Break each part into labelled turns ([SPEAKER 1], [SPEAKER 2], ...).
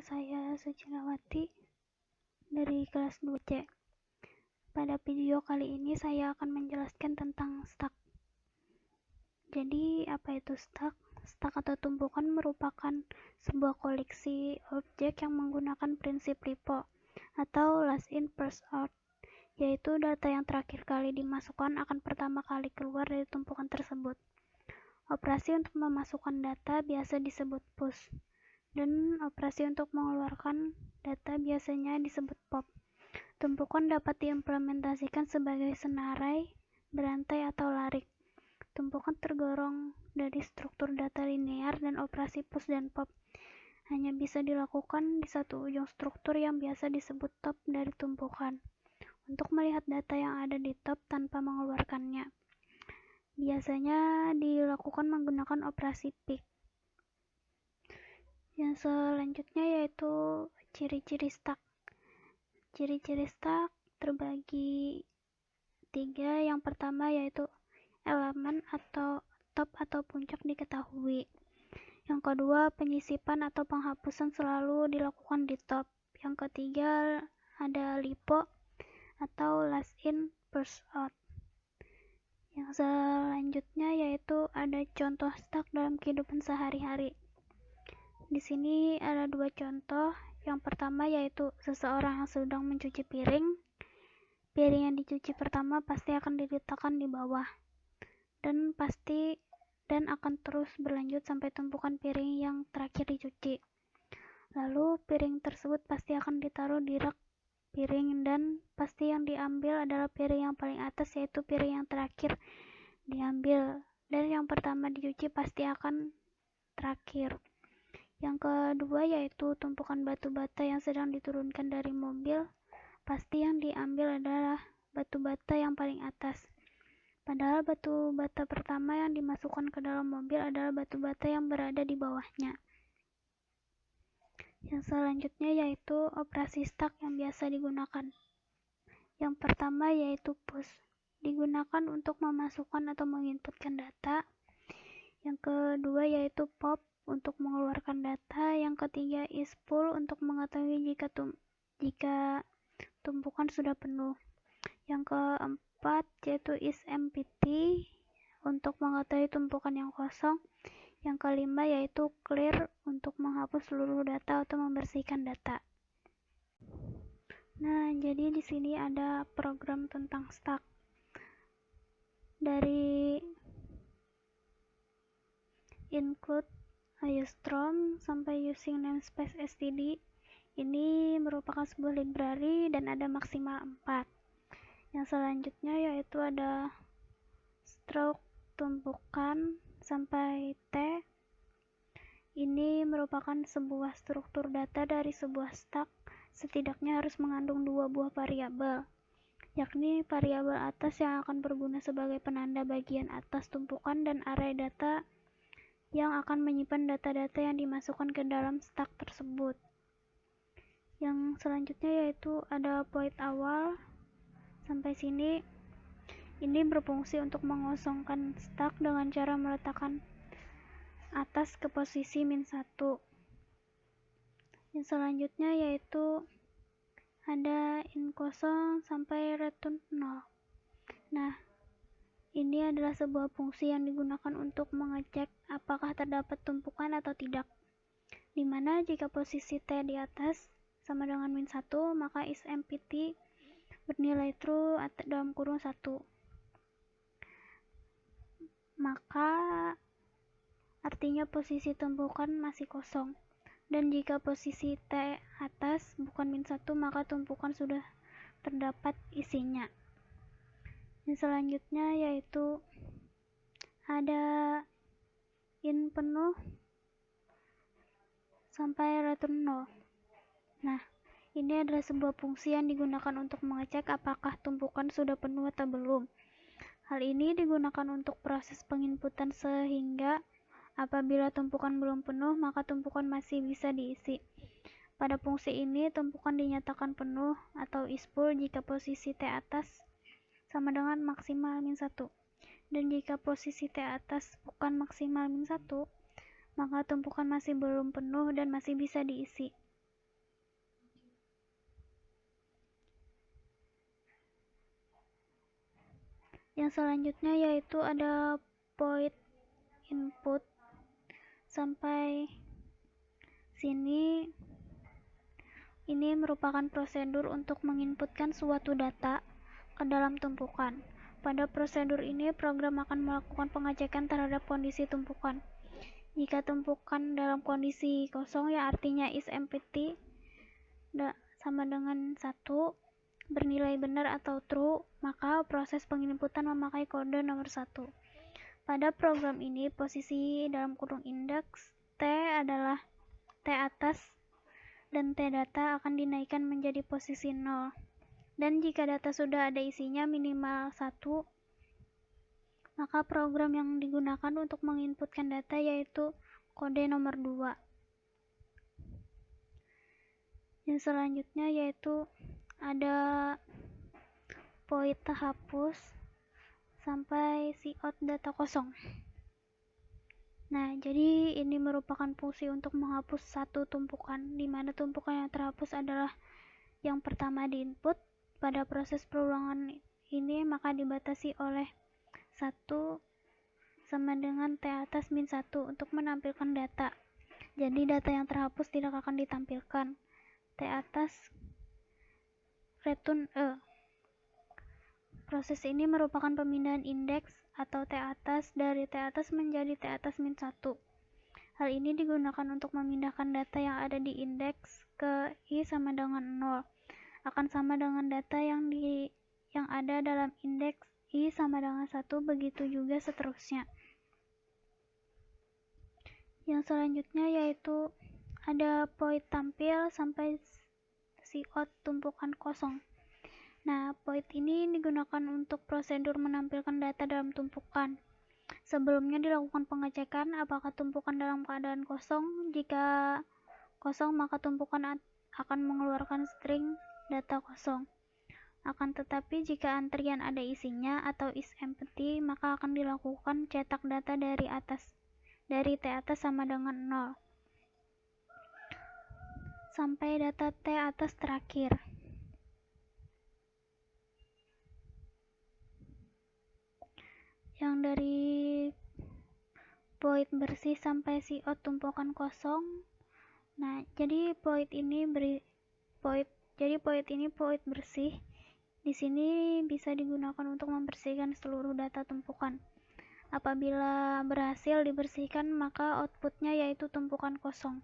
[SPEAKER 1] saya Sucinawati dari kelas 2C. Pada video kali ini saya akan menjelaskan tentang stack. Jadi, apa itu stack? Stack atau tumpukan merupakan sebuah koleksi objek yang menggunakan prinsip LIPO atau last in first out, yaitu data yang terakhir kali dimasukkan akan pertama kali keluar dari tumpukan tersebut. Operasi untuk memasukkan data biasa disebut push, dan operasi untuk mengeluarkan data biasanya disebut pop. Tumpukan dapat diimplementasikan sebagai senarai, berantai, atau larik. Tumpukan tergolong dari struktur data linear dan operasi push dan pop hanya bisa dilakukan di satu ujung struktur yang biasa disebut top dari tumpukan untuk melihat data yang ada di top tanpa mengeluarkannya. Biasanya dilakukan menggunakan operasi pick. Yang selanjutnya yaitu ciri-ciri stack. Ciri-ciri stack terbagi 3. Yang pertama yaitu elemen atau top atau puncak diketahui. Yang kedua, penyisipan atau penghapusan selalu dilakukan di top. Yang ketiga, ada LIPO atau last in first out. Yang selanjutnya yaitu ada contoh stack dalam kehidupan sehari-hari. Di sini ada 2 contoh. Yang pertama yaitu seseorang yang sedang mencuci piring. Piring yang dicuci pertama pasti akan diletakkan di bawah dan akan terus berlanjut sampai tumpukan piring yang terakhir dicuci. Lalu piring tersebut pasti akan ditaruh di rak piring dan pasti yang diambil adalah piring yang paling atas, yaitu piring yang terakhir diambil, dan yang pertama dicuci pasti akan terakhir. Yang kedua yaitu tumpukan batu bata yang sedang diturunkan dari mobil, pasti yang diambil adalah batu bata yang paling atas. Padahal batu bata pertama yang dimasukkan ke dalam mobil adalah batu bata yang berada di bawahnya. Yang selanjutnya yaitu operasi stack yang biasa digunakan. Yang pertama yaitu push, digunakan untuk memasukkan atau menginputkan data. Yang kedua yaitu pop, untuk mengeluarkan data. Yang ketiga is pull, untuk mengetahui jika tumpukan sudah penuh. Yang keempat yaitu is empty, untuk mengetahui tumpukan yang kosong. Yang kelima yaitu clear, untuk menghapus seluruh data atau membersihkan data. Nah, jadi di sini ada program tentang stack. Dari include iostrom sampai using namespace std, ini merupakan sebuah library dan ada maksimal 4. Yang selanjutnya yaitu ada stroke tumpukan sampai T. Ini merupakan sebuah struktur data dari sebuah stack, setidaknya harus mengandung 2 buah variabel, yakni variabel atas yang akan berguna sebagai penanda bagian atas tumpukan dan array data yang akan menyimpan data-data yang dimasukkan ke dalam stack tersebut. Yang selanjutnya yaitu ada void awal. Sampai sini ini berfungsi untuk mengosongkan stack dengan cara meletakkan atas ke posisi -1. Yang selanjutnya yaitu ada in kosong sampai return 0. Nah, ini adalah sebuah fungsi yang digunakan untuk mengecek apakah terdapat tumpukan atau tidak. Dimana jika posisi T di atas sama dengan -1, maka is empty bernilai true dalam kurung 1. Maka artinya posisi tumpukan masih kosong. Dan jika posisi T atas bukan -1, maka tumpukan sudah terdapat isinya. Yang selanjutnya yaitu ada in penuh sampai return 0. Nah, ini adalah sebuah fungsi yang digunakan untuk mengecek apakah tumpukan sudah penuh atau belum. Hal ini digunakan untuk proses penginputan, sehingga apabila tumpukan belum penuh, maka tumpukan masih bisa diisi. Pada fungsi ini, tumpukan dinyatakan penuh atau is full jika posisi T atas sama dengan maksimal -1. Dan jika posisi T atas bukan maksimal -1, maka tumpukan masih belum penuh dan masih bisa diisi. Yang selanjutnya yaitu ada point input. Sampai sini ini merupakan prosedur untuk menginputkan suatu data ke dalam tumpukan. Pada prosedur ini, program akan melakukan pengecekan terhadap kondisi tumpukan. Jika tumpukan dalam kondisi kosong, ya artinya is empty sama dengan 1, bernilai benar atau true, maka proses penginputan memakai kode nomor 1. Pada program ini, posisi dalam kurung indeks T adalah T atas dan T data akan dinaikkan menjadi posisi 0. Dan jika data sudah ada isinya minimal 1, maka program yang digunakan untuk menginputkan data yaitu kode nomor 2. Yang selanjutnya yaitu ada point hapus sampai cout data kosong. Nah, jadi ini merupakan fungsi untuk menghapus satu tumpukan, di mana tumpukan yang terhapus adalah yang pertama di input. Pada proses perulangan ini maka dibatasi oleh 1 sama dengan T atas min 1 untuk menampilkan data. Jadi data yang terhapus tidak akan ditampilkan. T atas return E. Proses ini merupakan pemindahan indeks atau T atas dari T atas menjadi T atas min 1. Hal ini digunakan untuk memindahkan data yang ada di indeks ke I sama dengan 0. Akan sama dengan data yang ada dalam indeks I sama dengan 1, begitu juga seterusnya. Yang selanjutnya yaitu ada point tampil sampai cout tumpukan kosong. Nah, point ini digunakan untuk prosedur menampilkan data dalam tumpukan. Sebelumnya dilakukan pengecekan apakah tumpukan dalam keadaan kosong. Jika kosong, maka tumpukan akan mengeluarkan string data kosong. Akan tetapi jika antrian ada isinya atau is empty, maka akan dilakukan cetak data dari T atas sama dengan 0 sampai data T atas terakhir. Yang dari void bersih sampai cout tumpukan kosong. Nah, jadi void ini void bersih. Di sini bisa digunakan untuk membersihkan seluruh data tumpukan. Apabila berhasil dibersihkan, maka outputnya yaitu tumpukan kosong.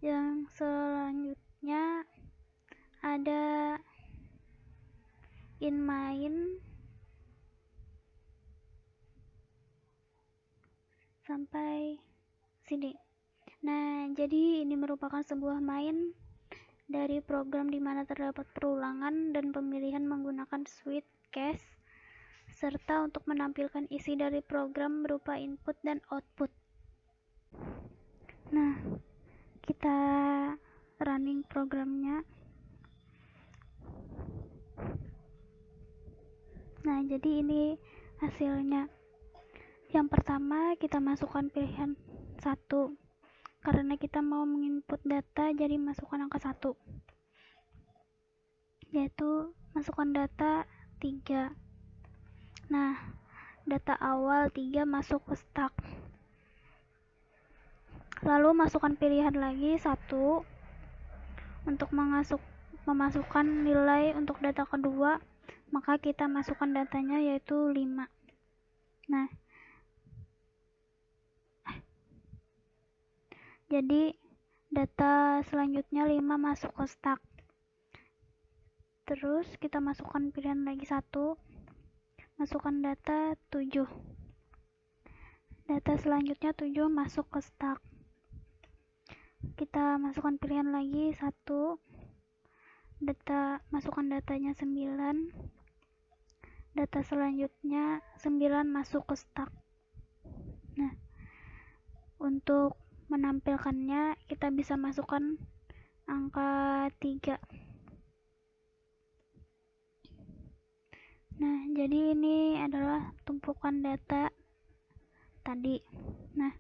[SPEAKER 1] Yang selanjutnya ada in main sampai sini. Nah, jadi ini merupakan sebuah main dari program di mana terdapat perulangan dan pemilihan menggunakan switch case, serta untuk menampilkan isi dari program berupa input dan output. Nah, kita running programnya. Nah, jadi ini hasilnya. Yang pertama kita masukkan pilihan 1 karena kita mau menginput data, jadi masukkan angka 1, yaitu masukkan data 3. Nah, data awal 3 masuk ke stack. Lalu masukkan pilihan lagi 1 untuk memasukkan nilai untuk data kedua, maka kita masukkan datanya yaitu 5. Nah, jadi data selanjutnya 5 masuk ke stack. Terus kita masukkan pilihan lagi 1, masukkan data 7. Data selanjutnya 7 masuk ke stack. Kita masukkan pilihan lagi 1, masukkan datanya 9. Data selanjutnya 9 masuk ke stack. Nah, untuk menampilkannya kita bisa masukkan angka 3. Nah, jadi ini adalah tumpukan data tadi. Nah,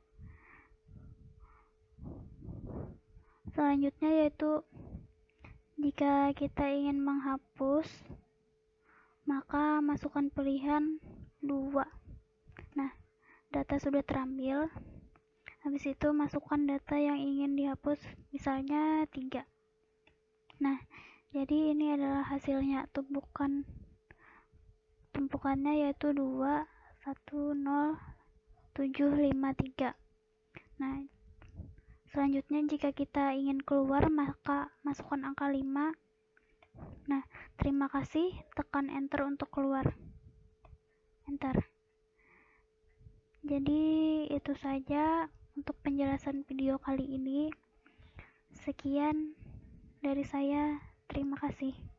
[SPEAKER 1] selanjutnya yaitu jika kita ingin menghapus maka masukkan pilihan 2. Nah, data sudah terambil. Habis itu masukkan data yang ingin dihapus, misalnya 3. Nah, jadi ini adalah hasilnya. Tumpukannya yaitu 2, 1, 0, 7, 5, 3. Nah, selanjutnya jika kita ingin keluar, maka masukkan angka 5. Nah, terima kasih, tekan enter untuk keluar. Enter. Jadi itu saja untuk penjelasan video kali ini. Sekian dari saya, terima kasih.